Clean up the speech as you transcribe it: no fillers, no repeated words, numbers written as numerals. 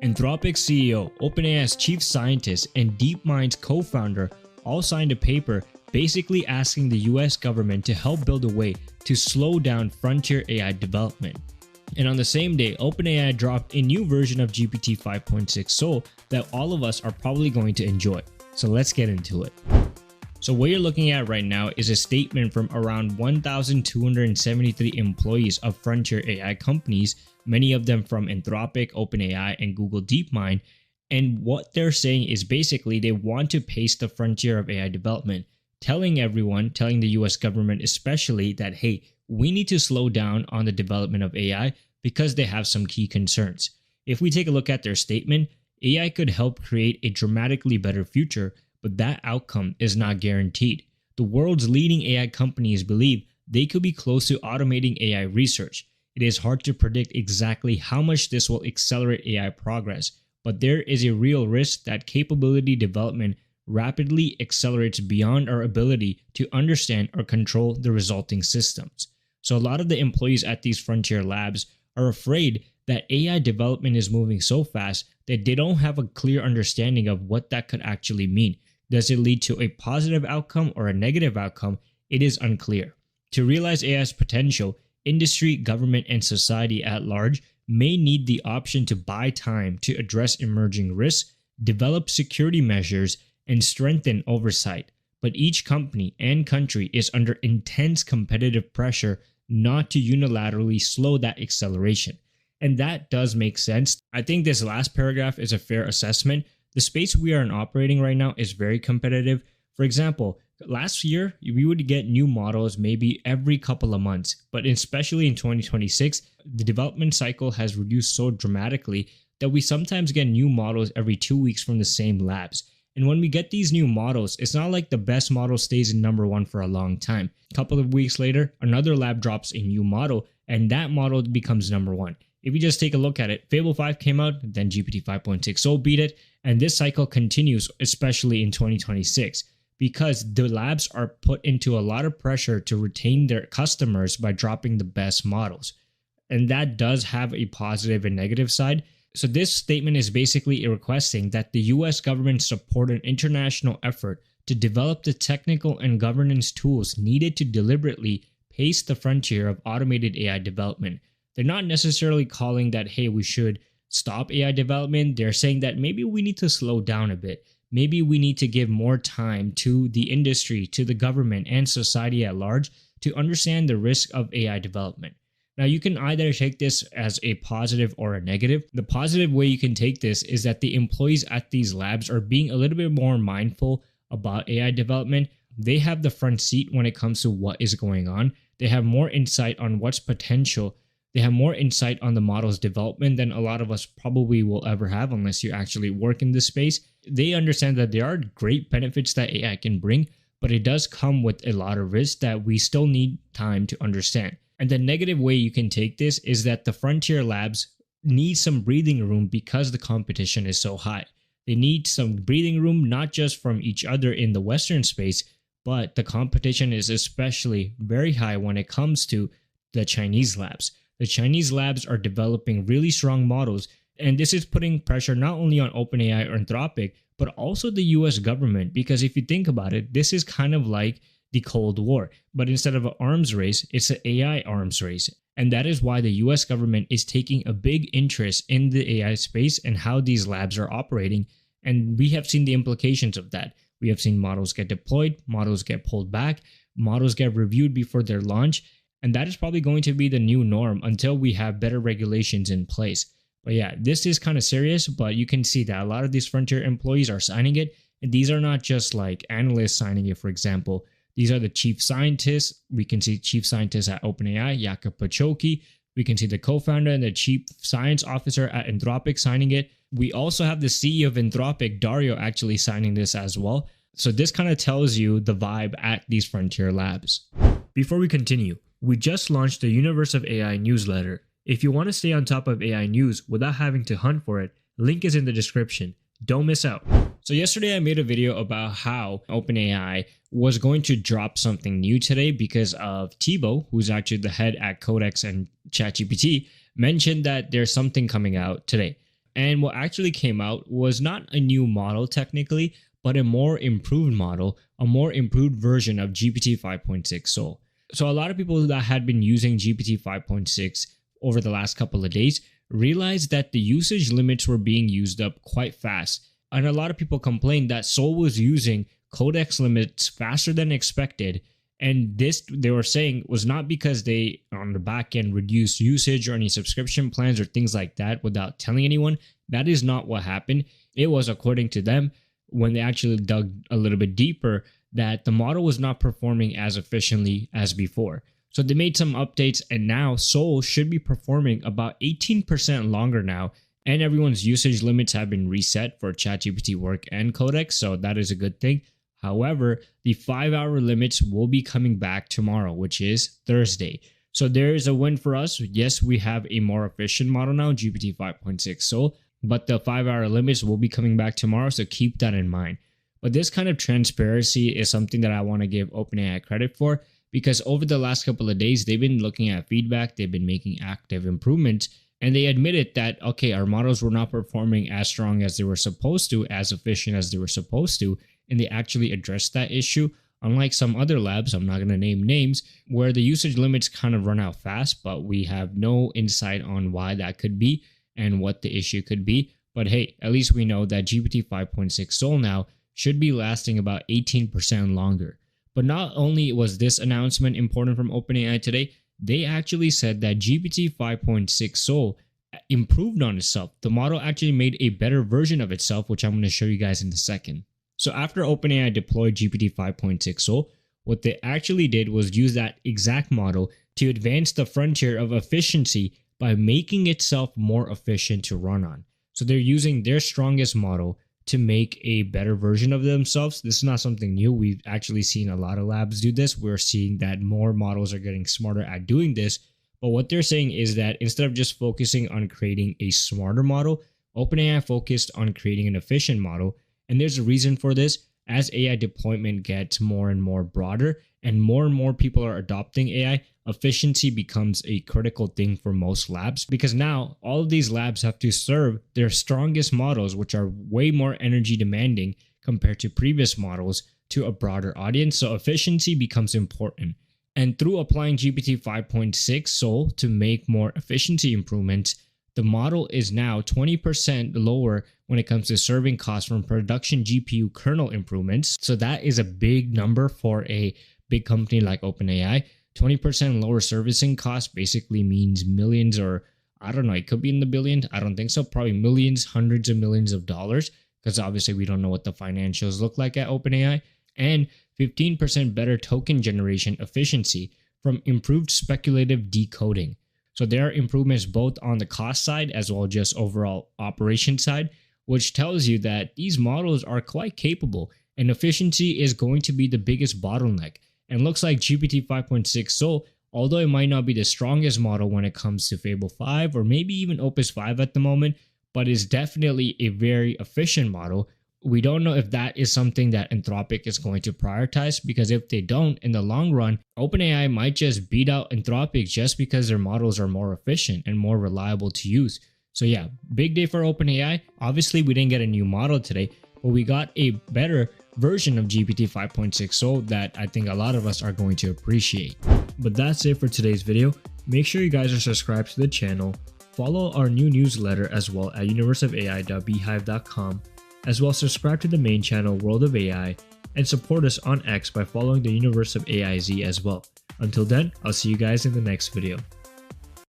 Anthropic's CEO, OpenAI's chief scientist, and DeepMind's co-founder all signed a paper basically asking the US government to help build a way to slow down frontier AI development. And on the same day, OpenAI dropped a new version of GPT 5.6 Sole that all of us are probably going to enjoy. So let's get into it. So what you're looking at right now is a statement from around 1,273 employees of frontier AI companies, many of them from Anthropic, OpenAI, and Google DeepMind. And what they're saying is basically they want to pace the frontier of AI development, telling everyone, telling the US government especially, that hey, we need to slow down on the development of AI because they have some key concerns. If we take a look at their statement, AI could help create a dramatically better future, but that outcome is not guaranteed. The world's leading AI companies believe they could be close to automating AI research. It is hard to predict exactly how much this will accelerate AI progress, but there is a real risk that capability development rapidly accelerates beyond our ability to understand or control the resulting systems. So a lot of the employees at these frontier labs are afraid that AI development is moving so fast that they don't have a clear understanding of what that could actually mean. Does it lead to a positive outcome or a negative outcome? It is unclear. To realize AI's potential, industry, government, and society at large may need the option to buy time to address emerging risks, develop security measures, and strengthen oversight. But each company and country is under intense competitive pressure not to unilaterally slow that acceleration. And that does make sense. I think this last paragraph is a fair assessment. The space we are in operating right now is very competitive. For example, last year, we would get new models maybe every couple of months, but especially in 2026, the development cycle has reduced so dramatically that we sometimes get new models every 2 weeks from the same labs. And when we get these new models, it's not like the best model stays in number one for a long time. A couple of weeks later, another lab drops a new model, and that model becomes number one. If you just take a look at it, Fable 5 came out, then GPT 5.6 Sole beat it, and this cycle continues, especially in 2026, because the labs are put into a lot of pressure to retain their customers by dropping the best models. And that does have a positive and negative side. So this statement is basically requesting that the US government support an international effort to develop the technical and governance tools needed to deliberately pace the frontier of automated AI development. They're not necessarily calling that, hey, we should stop AI development. They're saying that maybe we need to slow down a bit. Maybe we need to give more time to the industry, to the government, and society at large to understand the risk of AI development. Now, you can either take this as a positive or a negative. The positive way you can take this is that the employees at these labs are being a little bit more mindful about AI development. They have the front seat when it comes to what is going on. They have more insight on what's potential. They have more insight on the model's development than a lot of us probably will ever have unless you actually work in this space. They understand that there are great benefits that AI can bring, but it does come with a lot of risks that we still need time to understand. And the negative way you can take this is that the frontier labs need some breathing room because the competition is so high. They need some breathing room not just from each other in the Western space, but the competition is especially very high when it comes to the Chinese labs. The Chinese labs are developing really strong models, and this is putting pressure not only on OpenAI or Anthropic, but also the US government, because if you think about it, this is kind of like the Cold War, but instead of an arms race, it's an AI arms race. And that is why the US government is taking a big interest in the AI space and how these labs are operating. And we have seen the implications of that. We have seen models get deployed, models get pulled back, models get reviewed before their launch. And that is probably going to be the new norm until we have better regulations in place. But yeah, this is kind of serious, but you can see that a lot of these frontier employees are signing it. And these are not just like analysts signing it, for example. These are the chief scientists. We can see chief scientists at OpenAI, Jakob Pachocki. We can see the co-founder and the chief science officer at Anthropic signing it. We also have the CEO of Anthropic, Dario, actually signing this as well. So this kind of tells you the vibe at these frontier labs. Before we continue, we just launched the Universe of AI newsletter. If you want to stay on top of AI news without having to hunt for it, link is in the description. Don't miss out. So yesterday I made a video about how OpenAI was going to drop something new today because of Thibault, who's actually the head at Codex and ChatGPT, mentioned that there's something coming out today. And what actually came out was not a new model technically, but a more improved model, a more improved version of GPT 5.6 Sole. So a lot of people that had been using GPT 5.6 over the last couple of days realized that the usage limits were being used up quite fast. And a lot of people complained that Sole was using codex limits faster than expected. And this, they were saying, was not because they on the back end reduced usage or any subscription plans or things like that without telling anyone. That is not what happened. It was, according to them, when they actually dug a little bit deeper, that the model was not performing as efficiently as before. So they made some updates, and now Sole should be performing about 18% longer now, and everyone's usage limits have been reset for ChatGPT Work and Codex, so that is a good thing. However, the 5-hour limits will be coming back tomorrow, which is Thursday. So there is a win for us. Yes, we have a more efficient model now, GPT 5.6 Sole, but the 5-hour limits will be coming back tomorrow, so keep that in mind. But this kind of transparency is something that I want to give OpenAI credit for, because over the last couple of days, they've been looking at feedback, they've been making active improvements, and they admitted that, okay, our models were not performing as strong as they were supposed to, as efficient as they were supposed to, and they actually addressed that issue. Unlike some other labs, I'm not going to name names, where the usage limits kind of run out fast, but we have no insight on why that could be and what the issue could be. But hey, at least we know that GPT 5.6 Sole now should be lasting about 18% longer. But not only was this announcement important from OpenAI today, they actually said that GPT 5.6 Sole improved on itself. The model actually made a better version of itself, which I'm going to show you guys in a second. So after OpenAI deployed GPT 5.6 Sole, what they actually did was use that exact model to advance the frontier of efficiency by making itself more efficient to run on. So they're using their strongest model to make a better version of themselves. This is not something new. We've actually seen a lot of labs do this. We're seeing that more models are getting smarter at doing this. But what they're saying is that instead of just focusing on creating a smarter model, OpenAI focused on creating an efficient model. And there's a reason for this. As AI deployment gets more and more broader and more people are adopting AI, efficiency becomes a critical thing for most labs, because now all of these labs have to serve their strongest models, which are way more energy demanding compared to previous models, to a broader audience. So efficiency becomes important. And through applying GPT 5.6 Sole to make more efficiency improvements, the model is now 20% lower when it comes to serving costs from production GPU kernel improvements. So that is a big number for a big company like OpenAI. 20% lower servicing costs basically means millions, or I don't know, it could be in the billions. I don't think so. Probably millions, hundreds of millions of dollars, because obviously we don't know what the financials look like at OpenAI. And 15% better token generation efficiency from improved speculative decoding. So there are improvements both on the cost side as well as just overall operation side, which tells you that these models are quite capable, and efficiency is going to be the biggest bottleneck. And looks like GPT 5.6 Sole, although it might not be the strongest model when it comes to Fable 5 or maybe even Opus 5 at the moment, but is definitely a very efficient model. We don't know if that is something that Anthropic is going to prioritize, because if they don't, in the long run, OpenAI might just beat out Anthropic just because their models are more efficient and more reliable to use. So yeah, big day for OpenAI. Obviously, we didn't get a new model today, but we got a better version of GPT 5.6 Sole that I think a lot of us are going to appreciate. But that's it for today's video. Make sure you guys are subscribed to the channel, follow our new newsletter as well at universeofai.beehive.com, as well as subscribe to the main channel World of AI, and support us on X by following the Universe of AIZ as well. Until then, I'll see you guys in the next video.